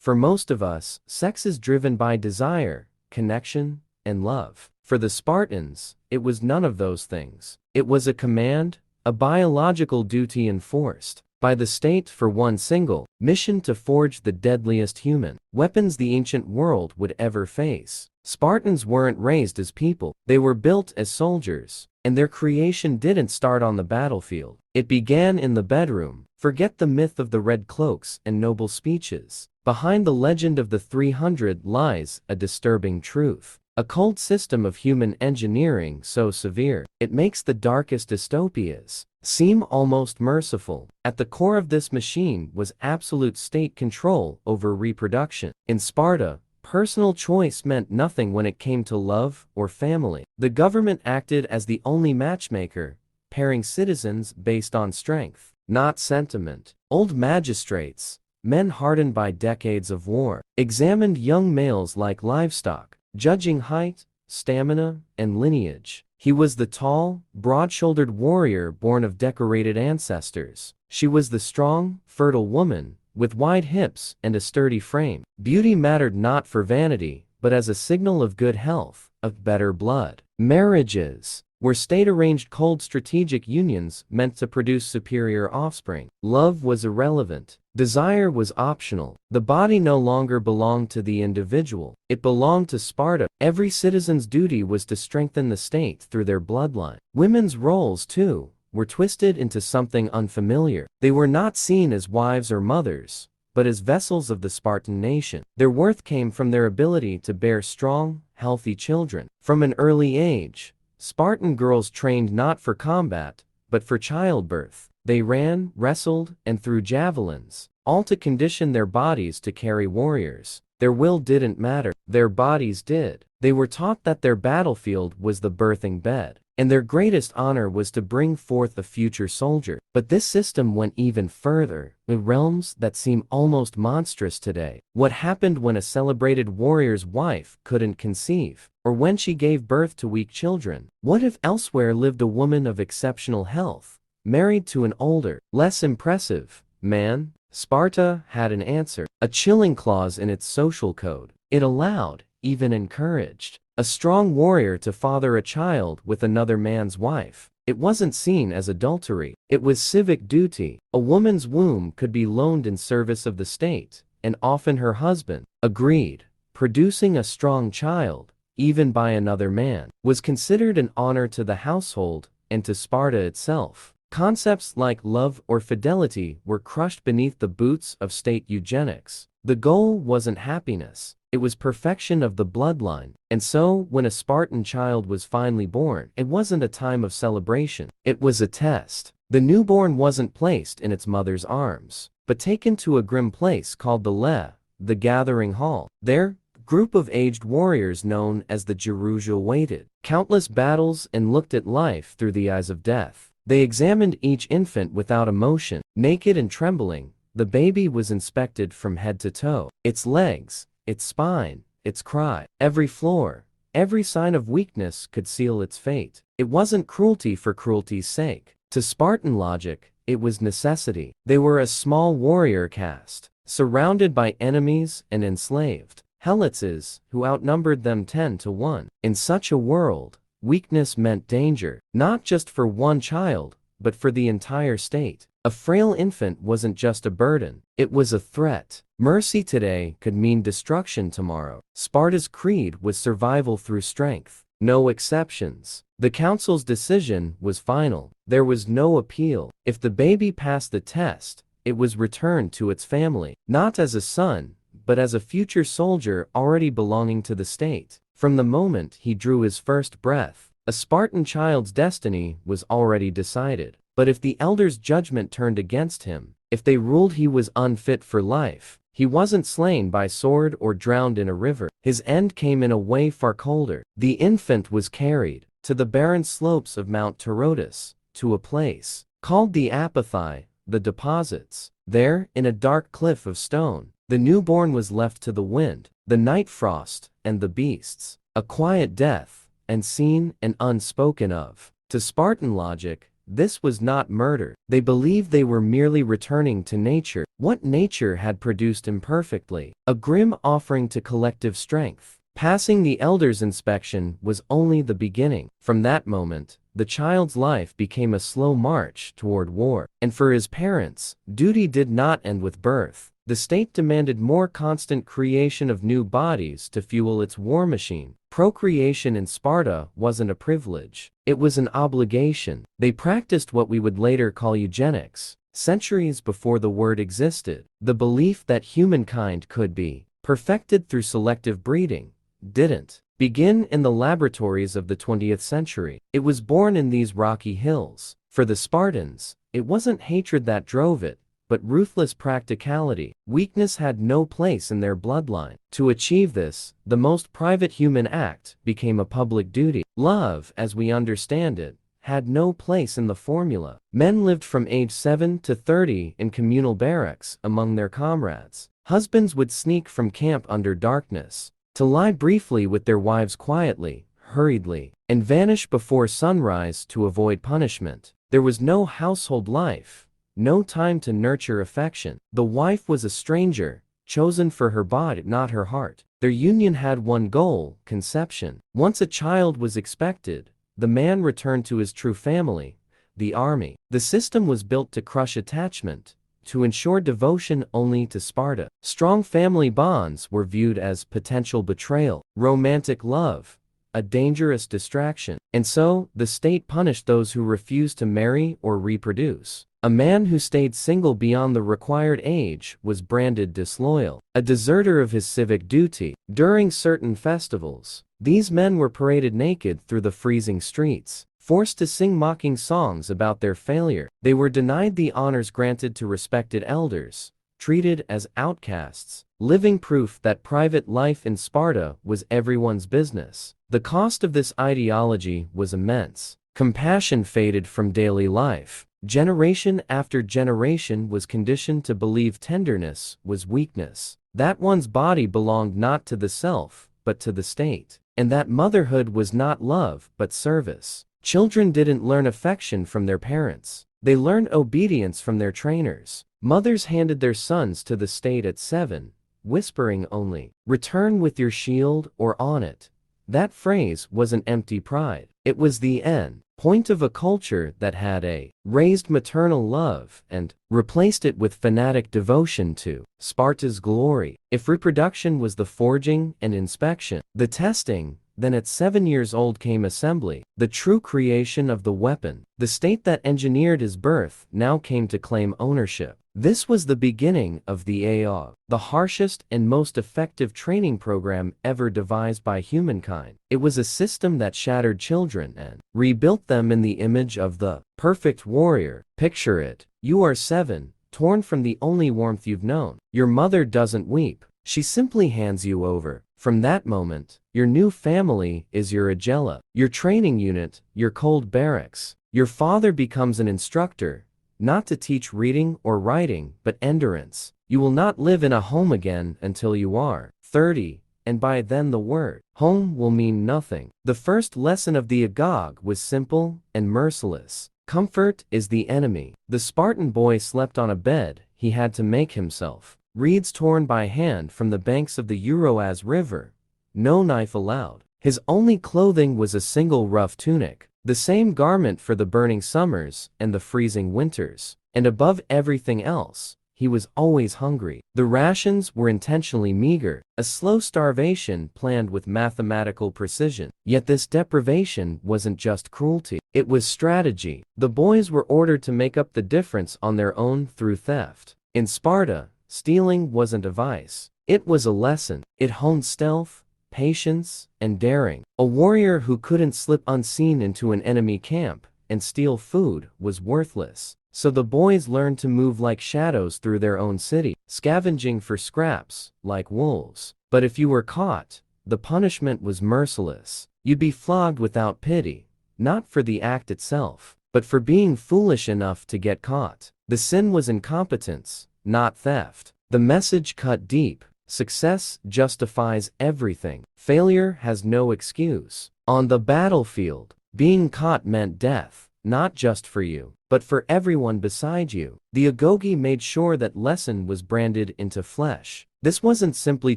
For most of us, sex is driven by desire, connection, and love. For the Spartans, it was none of those things. It was a command, a biological duty enforced by the state for one single mission: to forge the deadliest human weapons the ancient world would ever face. Spartans weren't raised as people, they were built as soldiers, and their creation didn't start on the battlefield. It began in the bedroom. Forget the myth of the red cloaks and noble speeches. Behind the legend of the 300 lies a disturbing truth. A cold system of human engineering so severe, it makes the darkest dystopias seem almost merciful. At the core of this machine was absolute state control over reproduction. In Sparta, personal choice meant nothing when it came to love or family. The government acted as the only matchmaker, pairing citizens based on strength, not sentiment. Old magistrates, men hardened by decades of war, examined young males like livestock, judging height, stamina, and lineage. He was the tall, broad-shouldered warrior born of decorated ancestors. She was the strong, fertile woman, with wide hips and a sturdy frame. Beauty mattered not for vanity, but as a signal of good health, of better blood. Marriages were state-arranged cold strategic unions meant to produce superior offspring. Love was irrelevant. Desire was optional. The body no longer belonged to the individual. It belonged to Sparta. Every citizen's duty was to strengthen the state through their bloodline. Women's roles, too, were twisted into something unfamiliar. They were not seen as wives or mothers, but as vessels of the Spartan nation. Their worth came from their ability to bear strong, healthy children. From an early age, Spartan girls trained not for combat, but for childbirth. They ran, wrestled, and threw javelins, all to condition their bodies to carry warriors. Their will didn't matter, their bodies did. They were taught that their battlefield was the birthing bed, and their greatest honor was to bring forth a future soldier. But this system went even further, in realms that seem almost monstrous today. What happened when a celebrated warrior's wife couldn't conceive, or when she gave birth to weak children? What if elsewhere lived a woman of exceptional health, married to an older, less impressive man? Sparta had an answer, a chilling clause in its social code. It allowed, even encouraged, a strong warrior to father a child with another man's wife. It wasn't seen as adultery, it was civic duty. A woman's womb could be loaned in service of the state, and often her husband agreed. Producing a strong child, even by another man, was considered an honor to the household and to Sparta itself. Concepts like love or fidelity were crushed beneath the boots of state eugenics. The goal wasn't happiness, it was perfection of the bloodline. And so, when a Spartan child was finally born, it wasn't a time of celebration, it was a test. The newborn wasn't placed in its mother's arms, but taken to a grim place called the gathering hall. There, group of aged warriors known as the Jeruja waited countless battles and looked at life through the eyes of death. They examined each infant without emotion. Naked and trembling, the baby was inspected from head to toe. Its legs, its spine, its cry, every flaw, every sign of weakness could seal its fate. It wasn't cruelty for cruelty's sake. To Spartan logic, it was necessity. They were a small warrior caste, surrounded by enemies and enslaved helots who outnumbered them 10 to 1. In such a world, weakness meant danger, not just for one child, but for the entire state. A frail infant wasn't just a burden, it was a threat. Mercy today could mean destruction tomorrow. Sparta's creed was survival through strength, no exceptions. The council's decision was final. There was no appeal. If the baby passed the test, it was returned to its family, not as a son, but as a future soldier already belonging to the state. From the moment he drew his first breath, a Spartan child's destiny was already decided. But if the elders' judgment turned against him, if they ruled he was unfit for life, he wasn't slain by sword or drowned in a river. His end came in a way far colder. The infant was carried to the barren slopes of Mount Torotus, to a place called the Apathy, the deposits. There, in a dark cliff of stone, the newborn was left to the wind, the night frost, and the beasts. A quiet death, unseen and unspoken of. To Spartan logic, this was not murder. They believed they were merely returning to nature, what nature had produced imperfectly, a grim offering to collective strength. Passing the elders' inspection was only the beginning. From that moment, the child's life became a slow march toward war. And for his parents, duty did not end with birth. The state demanded more constant creation of new bodies to fuel its war machine. Procreation in Sparta wasn't a privilege. It was an obligation. They practiced what we would later call eugenics, centuries before the word existed. The belief that humankind could be perfected through selective breeding didn't begin in the laboratories of the 20th century. It was born in these rocky hills. For the Spartans, it wasn't hatred that drove it, but ruthless practicality. Weakness had no place in their bloodline. To achieve this, the most private human act became a public duty. Love, as we understand it, had no place in the formula. Men lived from age 7 to 30 in communal barracks among their comrades. Husbands would sneak from camp under darkness, to lie briefly with their wives quietly, hurriedly, and vanish before sunrise to avoid punishment. There was no household life, no time to nurture affection. The wife was a stranger, chosen for her body, not her heart. Their union had one goal, conception. Once a child was expected, the man returned to his true family, the army. The system was built to crush attachment, to ensure devotion only to Sparta. Strong family bonds were viewed as potential betrayal, romantic love, a dangerous distraction. And so, the state punished those who refused to marry or reproduce. A man who stayed single beyond the required age was branded disloyal, a deserter of his civic duty. During certain festivals, these men were paraded naked through the freezing streets, forced to sing mocking songs about their failure. They were denied the honors granted to respected elders, treated as outcasts, living proof that private life in Sparta was everyone's business. The cost of this ideology was immense. Compassion faded from daily life. Generation after generation was conditioned to believe tenderness was weakness, that one's body belonged not to the self, but to the state, and that motherhood was not love, but service. Children didn't learn affection from their parents. They learned obedience from their trainers. Mothers handed their sons to the state at 7, whispering only, "Return with your shield or on it." That phrase wasn't empty pride. It was the end point of a culture that had raised maternal love and replaced it with fanatic devotion to Sparta's glory. If reproduction was the forging and inspection, the testing, then at 7 years old came assembly, the true creation of the weapon. The state that engineered his birth now came to claim ownership. This was the beginning of the Agoge, the harshest and most effective training program ever devised by humankind. It was a system that shattered children and rebuilt them in the image of the perfect warrior. Picture it. You are 7, torn from the only warmth you've known. Your mother doesn't weep. She simply hands you over. From that moment, your new family is your agella, your training unit, your cold barracks. Your father becomes an instructor, not to teach reading or writing, but endurance. You will not live in a home again until you are 30, and by then the word home will mean nothing. The first lesson of the Agoge was simple and merciless. Comfort is the enemy. The Spartan boy slept on a bed he had to make himself. Reeds torn by hand from the banks of the Euroas River. No knife allowed. His only clothing was a single rough tunic, the same garment for the burning summers and the freezing winters. And above everything else, he was always hungry. The rations were intentionally meager, a slow starvation planned with mathematical precision. Yet this deprivation wasn't just cruelty, it was strategy. The boys were ordered to make up the difference on their own through theft. In Sparta, stealing wasn't a vice, it was a lesson. It honed stealth, patience, and daring. A warrior who couldn't slip unseen into an enemy camp and steal food was worthless. So the boys learned to move like shadows through their own city, scavenging for scraps, like wolves. But if you were caught, the punishment was merciless. You'd be flogged without pity, not for the act itself, but for being foolish enough to get caught. The sin was incompetence, not theft. The message cut deep. Success justifies everything. Failure has no excuse. On the battlefield, being caught meant death, not just for you, but for everyone beside you. The Agoge made sure that lesson was branded into flesh. This wasn't simply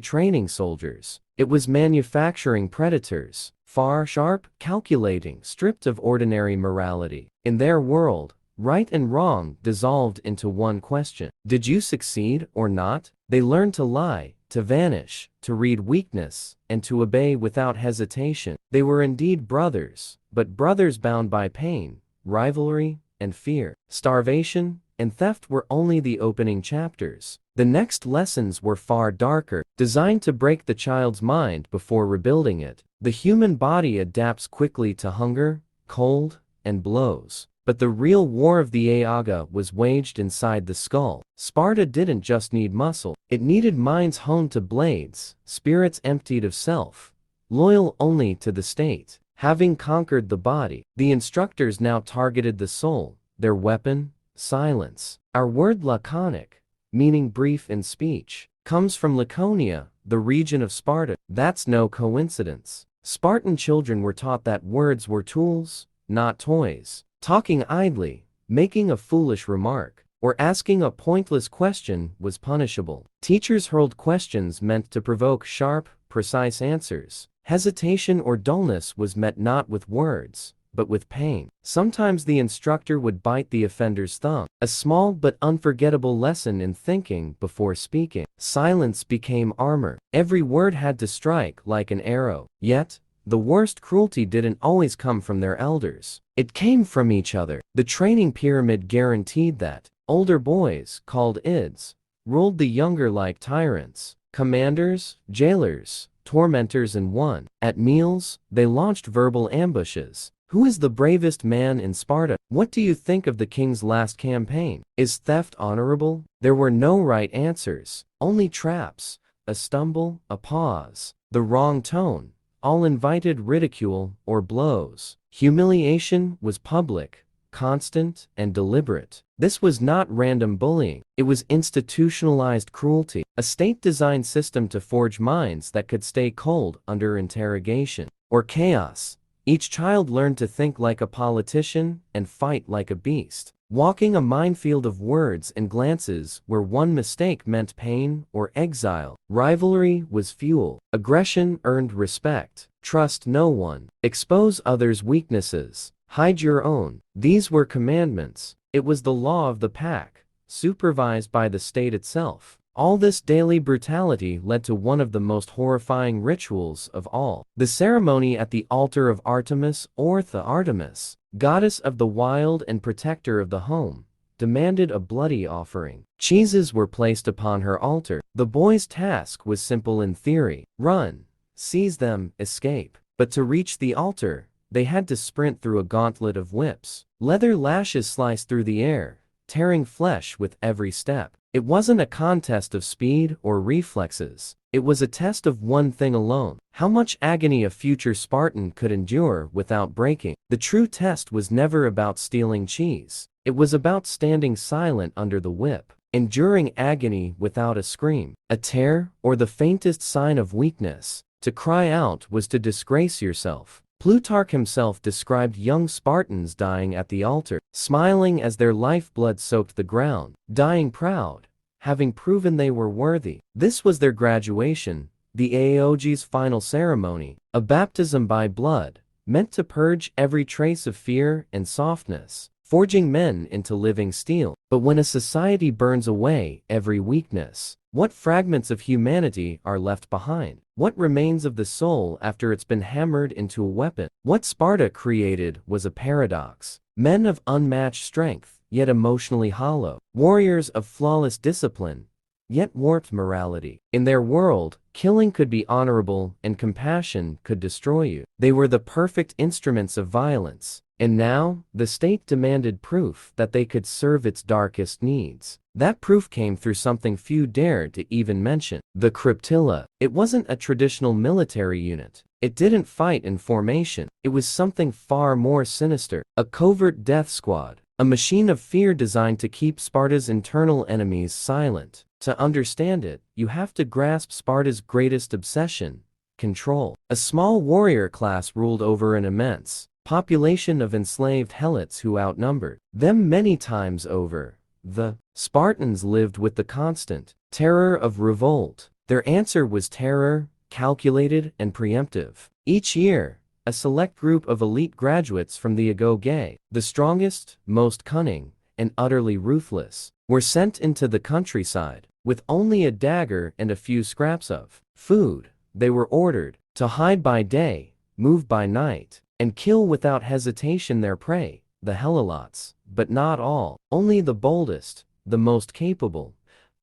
training soldiers. It was manufacturing predators, far sharp, calculating, stripped of ordinary morality. In their world, right and wrong dissolved into one question. Did you succeed or not? They learned to lie, to vanish, to read weakness, and to obey without hesitation. They were indeed brothers, but brothers bound by pain, rivalry, and fear. Starvation and theft were only the opening chapters. The next lessons were far darker, designed to break the child's mind before rebuilding it. The human body adapts quickly to hunger, cold, and blows. But the real war of the Agoge was waged inside the skull. Sparta didn't just need muscle, it needed minds honed to blades, spirits emptied of self, loyal only to the state. Having conquered the body, the instructors now targeted the soul, their weapon, silence. Our word laconic, meaning brief in speech, comes from Laconia, the region of Sparta. That's no coincidence. Spartan children were taught that words were tools, not toys. Talking idly, making a foolish remark, or asking a pointless question was punishable. Teachers hurled questions meant to provoke sharp, precise answers. Hesitation or dullness was met not with words, but with pain. Sometimes the instructor would bite the offender's thumb, a small but unforgettable lesson in thinking before speaking. Silence became armor. Every word had to strike like an arrow. Yet, the worst cruelty didn't always come from their elders. It came from each other. The training pyramid guaranteed that older boys, called ids, ruled the younger like tyrants. Commanders, jailers, tormentors and won. At meals, they launched verbal ambushes. Who is the bravest man in Sparta? What do you think of the king's last campaign? Is theft honorable? There were no right answers, only traps, a stumble, a pause, the wrong tone. All invited ridicule or blows. Humiliation was public, constant, and deliberate. This was not random bullying. It was institutionalized cruelty, a state-designed system to forge minds that could stay cold under interrogation. Or chaos. Each child learned to think like a politician and fight like a beast, walking a minefield of words and glances where one mistake meant pain or exile. Rivalry was fuel. Aggression earned respect. Trust no one. Expose others' weaknesses. Hide your own. These were commandments. It was the law of the pack, supervised by the state itself. All this daily brutality led to one of the most horrifying rituals of all. The ceremony at the altar of Artemis, or the Artemis, goddess of the wild and protector of the home, demanded a bloody offering. Cheeses were placed upon her altar. The boys' task was simple in theory: run, seize them, escape. But to reach the altar, they had to sprint through a gauntlet of whips. Leather lashes sliced through the air, tearing flesh with every step. It wasn't a contest of speed or reflexes. It was a test of one thing alone: how much agony a future Spartan could endure without breaking. The true test was never about stealing cheese. It was about standing silent under the whip, enduring agony without a scream, a tear, or the faintest sign of weakness. To cry out was to disgrace yourself. Plutarch himself described young Spartans dying at the altar, smiling as their lifeblood soaked the ground, dying proud, having proven they were worthy. This was their graduation, the Agoge's final ceremony, a baptism by blood, meant to purge every trace of fear and softness, forging men into living steel. But when a society burns away every weakness, what fragments of humanity are left behind? What remains of the soul after it's been hammered into a weapon? What Sparta created was a paradox. Men of unmatched strength, yet emotionally hollow. Warriors of flawless discipline, yet warped morality. In their world, killing could be honorable and compassion could destroy you. They were the perfect instruments of violence. And now, the state demanded proof that they could serve its darkest needs. That proof came through something few dared to even mention: the Krypteia. It wasn't a traditional military unit. It didn't fight in formation. It was something far more sinister: a covert death squad, a machine of fear designed to keep Sparta's internal enemies silent. To understand it, you have to grasp Sparta's greatest obsession: control. A small warrior class ruled over an immense, population of enslaved helots who outnumbered them many times over. The Spartans lived with the constant terror of revolt. Their answer was terror, calculated and preemptive. Each year, a select group of elite graduates from the Agoge, the strongest, most cunning, and utterly ruthless, were sent into the countryside. With only a dagger and a few scraps of food, they were ordered to hide by day, move by night, and kill without hesitation their prey, the helots. But not all, only the boldest, the most capable,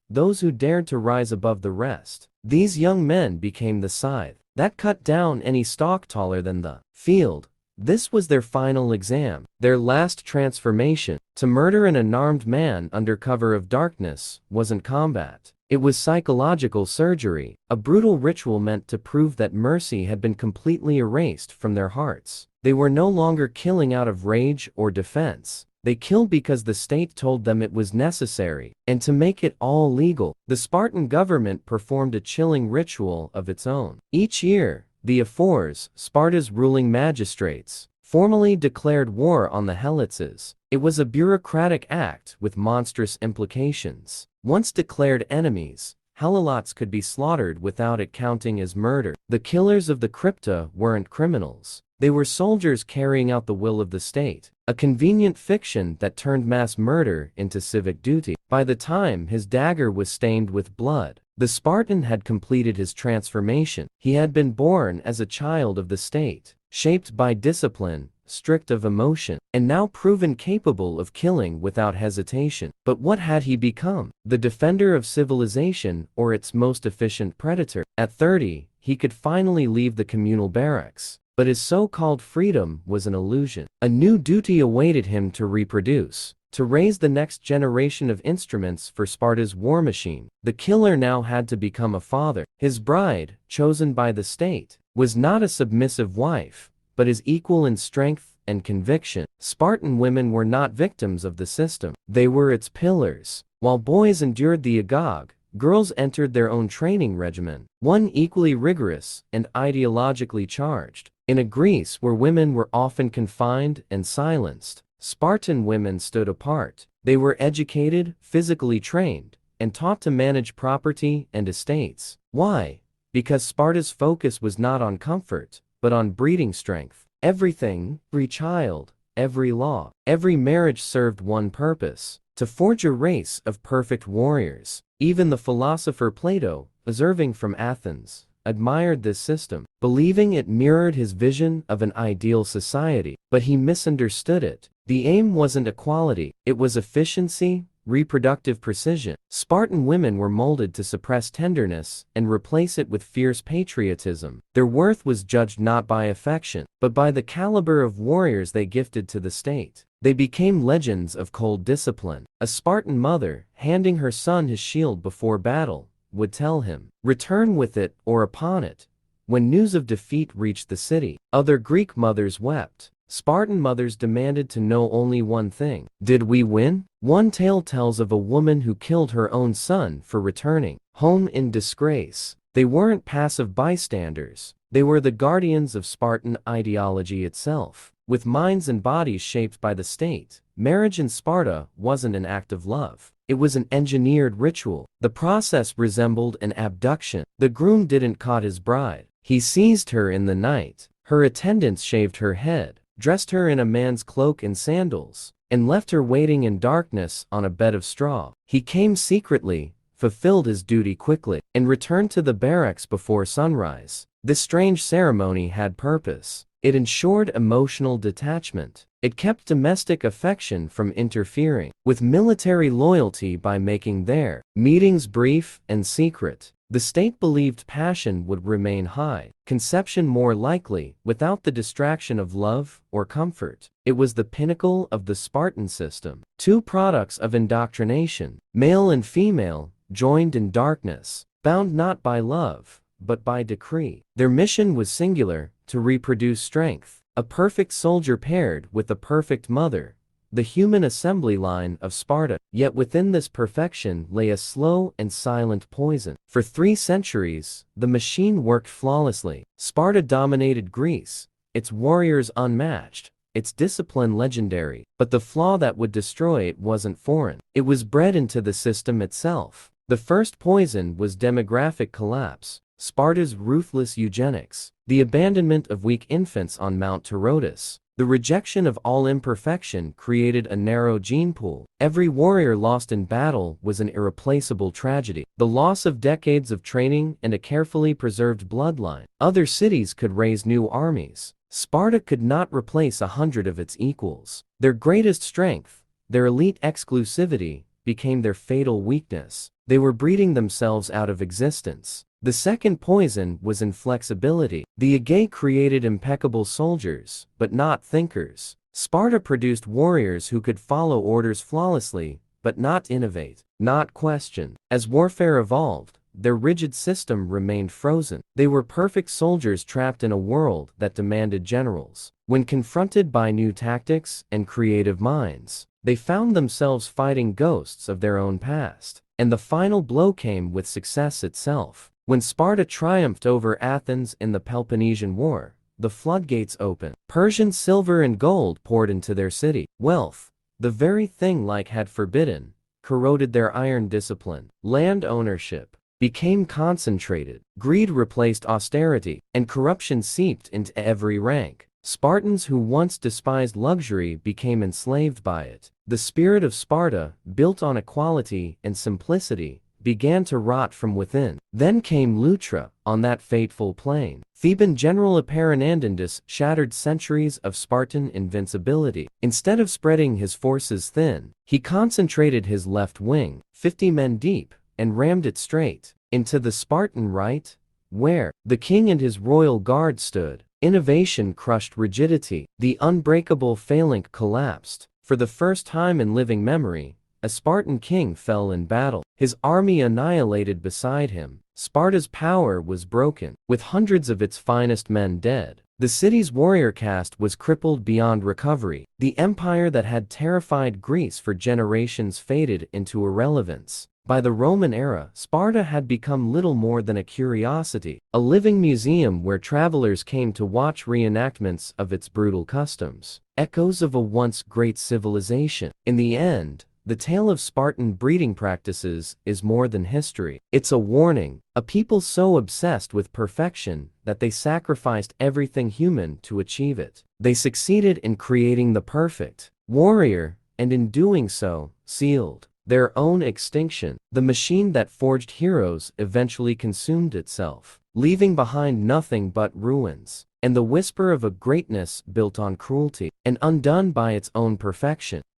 those who dared to rise above the rest. These young men became the scythe that cut down any stalk taller than the field. This was their final exam, their last transformation. To murder an unarmed man under cover of darkness wasn't combat. It was psychological surgery, a brutal ritual meant to prove that mercy had been completely erased from their hearts. They were no longer killing out of rage or defense. They killed because the state told them it was necessary, and to make it all legal, the Spartan government performed a chilling ritual of its own. Each year, the ephors, Sparta's ruling magistrates, formally declared war on the helots. It was a bureaucratic act with monstrous implications. Once declared enemies, helots could be slaughtered without it counting as murder. The killers of the Krypteia weren't criminals. They were soldiers carrying out the will of the state, a convenient fiction that turned mass murder into civic duty. By the time his dagger was stained with blood, the Spartan had completed his transformation. He had been born as a child of the state, shaped by discipline, strict of emotion, and now proven capable of killing without hesitation. But what had he become? The defender of civilization or its most efficient predator? At 30, he could finally leave the communal barracks. But his so-called freedom was an illusion. A new duty awaited him: to reproduce, to raise the next generation of instruments for Sparta's war machine. The killer now had to become a father. His bride, chosen by the state, was not a submissive wife, but his equal in strength and conviction. Spartan women were not victims of the system. They were its pillars. While boys endured the Agoge, girls entered their own training regimen, one equally rigorous and ideologically charged. In a Greece where women were often confined and silenced, Spartan women stood apart. They were educated, physically trained, and taught to manage property and estates. Why? Because Sparta's focus was not on comfort, but on breeding strength. Everything, every child, every law, every marriage served one purpose: to forge a race of perfect warriors. Even the philosopher Plato, observing from Athens, admired this system, believing it mirrored his vision of an ideal society. But he misunderstood it. The aim wasn't equality, it was efficiency, reproductive precision. Spartan women were molded to suppress tenderness and replace it with fierce patriotism. Their worth was judged not by affection, but by the caliber of warriors they gifted to the state. They became legends of cold discipline. A Spartan mother, handing her son his shield before battle, would tell him, "Return with it or upon it." When news of defeat reached the city, other Greek mothers wept. Spartan mothers demanded to know only one thing: did we win? One tale tells of a woman who killed her own son for returning home in disgrace. They weren't passive bystanders. They were the guardians of Spartan ideology itself. With minds and bodies shaped by the state, marriage in Sparta wasn't an act of love. It was an engineered ritual. The process resembled an abduction. The groom didn't court his bride. He seized her in the night. Her attendants shaved her head, dressed her in a man's cloak and sandals, and left her waiting in darkness on a bed of straw. He came secretly, fulfilled his duty quickly, and returned to the barracks before sunrise. This strange ceremony had purpose. It ensured emotional detachment. It kept domestic affection from interfering with military loyalty by making their meetings brief and secret. The state believed passion would remain high, conception more likely, without the distraction of love or comfort. It was the pinnacle of the Spartan system. Two products of indoctrination, male and female, joined in darkness, bound not by love, but by decree. Their mission was singular: to reproduce strength. A perfect soldier paired with a perfect mother, the human assembly line of Sparta. Yet within this perfection lay a slow and silent poison. For 3 centuries, the machine worked flawlessly. Sparta dominated Greece, its warriors unmatched, its discipline legendary, but the flaw that would destroy it wasn't foreign. It was bred into the system itself. The first poison was demographic collapse, Sparta's ruthless eugenics, the abandonment of weak infants on Mount Torotus. The rejection of all imperfection created a narrow gene pool. Every warrior lost in battle was an irreplaceable tragedy. The loss of decades of training and a carefully preserved bloodline. Other cities could raise new armies. Sparta could not replace 100 of its equals. Their greatest strength, their elite exclusivity, became their fatal weakness. They were breeding themselves out of existence. The second poison was inflexibility. The Agoge created impeccable soldiers, but not thinkers. Sparta produced warriors who could follow orders flawlessly, but not innovate, not question. As warfare evolved, their rigid system remained frozen. They were perfect soldiers trapped in a world that demanded generals. When confronted by new tactics and creative minds, they found themselves fighting ghosts of their own past. And the final blow came with success itself. When Sparta triumphed over Athens in the Peloponnesian War, the floodgates opened. Persian silver and gold poured into their city. Wealth, the very thing Like had forbidden, corroded their iron discipline. Land ownership became concentrated. Greed replaced austerity, and corruption seeped into every rank. Spartans who once despised luxury became enslaved by it. The spirit of Sparta, built on equality and simplicity, began to rot from within. Then came Leuctra, on that fateful plain. Theban general Epaminondas shattered centuries of Spartan invincibility. Instead of spreading his forces thin, he concentrated his left wing, 50 men deep, and rammed it straight into the Spartan right, where the king and his royal guard stood. Innovation crushed rigidity. The unbreakable phalanx collapsed. For the first time in living memory, a Spartan king fell in battle. His army annihilated beside him. Sparta's power was broken, with hundreds of its finest men dead. The city's warrior caste was crippled beyond recovery. The empire that had terrified Greece for generations faded into irrelevance. By the Roman era, Sparta had become little more than a curiosity, a living museum where travelers came to watch reenactments of its brutal customs, echoes of a once great civilization. In the end, the tale of Spartan breeding practices is more than history. It's a warning, a people so obsessed with perfection that they sacrificed everything human to achieve it. They succeeded in creating the perfect warrior, and in doing so, sealed their own extinction. The machine that forged heroes eventually consumed itself, leaving behind nothing but ruins, and the whisper of a greatness built on cruelty and undone by its own perfection.